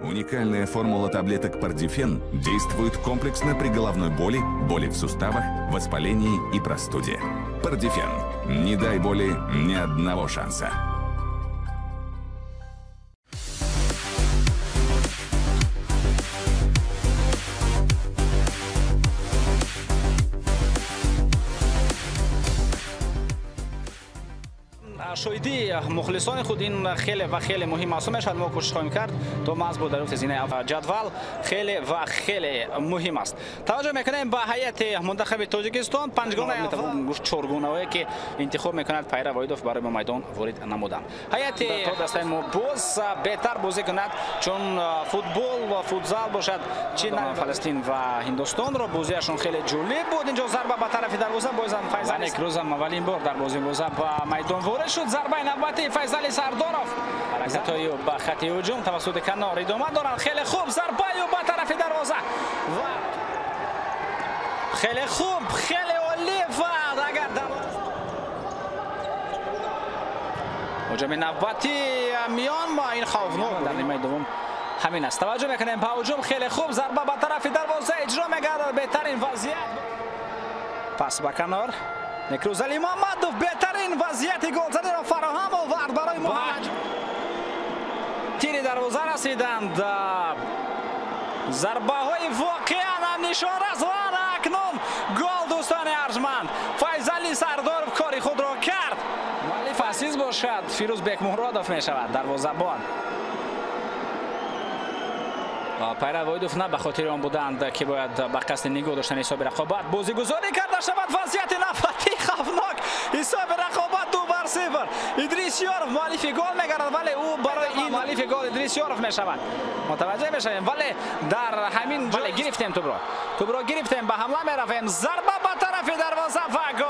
Уникальная формула таблеток Пардифен действует комплексно при головной боли, боли в суставах, воспалении и простуде. Пардифен. Не дай боли ни одного шанса. شویدی مخلصان خود این خیلی و خیلی مهم است. میشد ما کوشش خواهیم کرد تا مضبوط در زینه جدول خیلی و خیلی مهم است. توجه میکنیم به هیئت منتخب تاجیکستان پنجگانه چهارگانه که انتخاب میکند پیرو وایدوف برای میدان وارد نمودند. هیئت دسته ما باز بهتر بازی کند چون فوتبال و فوتزال باشد چین فلسطین و هندوستان را بازیشون خیلی جالب بود. اینجا ضربه به طرف دروازه باز فیصل کروزم اولین بار در بازی به میدان وارد شد. ضربه نوبتی فیصل سردارов حرکت‌های به خط هجوم توسط کنار ادامه دارد. خیلی خوب ضربه به طرف دروازه و خیلی خوب خیلی عالی و اگر هجوم نوبتی میان با این خوفناک در نیمه دوم همین است. توجه میکنیم به هجوم خیلی خوب ضربه به طرف دروازه اجرا میگردد. بهترین وضعیت پاس به کنار نکروز علی محمدوف بهترین وضعیت گل زدن را فراهم آورد برای محمد. تیر دروازه رسیدند. ضربه های واقعا نشان است و اکنون گل دوستان ارجمند. فیصل سردارov کاری خود را کرد. مؤلف عزیز باشد فیروز بکمرادوف می شود دروازه‌بان. پیرو وایدوف نه به خاطر آن بودند که باید به قصد نگاه داشتن حساب رقابت بازیگزاری کرده شود. وضعیت نفتی خوفناک حساب رقابت 2-0. ادریس یاروف مؤلف گل میگردد ولی او برای این مؤلف گل ادریس یاروف می شود. متوجه میشویم ولی در همین جای گرفتیم تو برو گرفتیم به حمله می رویم. ضربه به طرف دروازه و گل.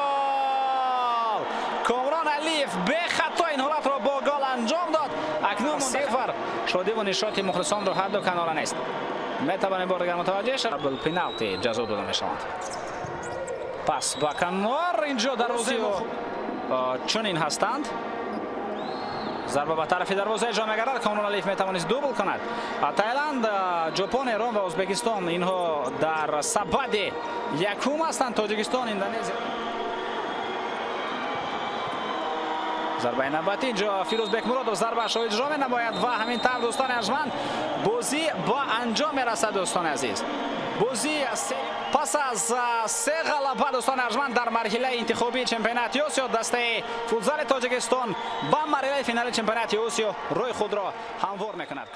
کامران علیف به خطا این حالت را با گل انجام داد. اکنون صفر شادی و نشاط مخلصان رو هر دو کنار نیست. میتوانیم بار دیگر متوجه شد. پنالتی جزا داده میشوند. پس با کنار اینجا دروازه چنین هستند. ضربه به طرف دروازه اجرا میگردد. کامران علیف میتوانست دوبل کند. تایلند، ژاپن، ایران و ازبکستان اینها در سبد یکم هستند. تاجیکستان، اندونزی. ضربه نوبتی اینجا فیروز بکمرادوف ضربه شو اجرا نباید و همین طور دوستان ارجمند بازی با انجام میرسد. دوستان عزیز بازی پس از 3 غلبه دوستان ارجمند در مرحله انتخابی چمپیونات آسیا دسته فوتزال تاجیکستان با مرحله فینال چمپیونات آسیا روی خود را هموار میکند.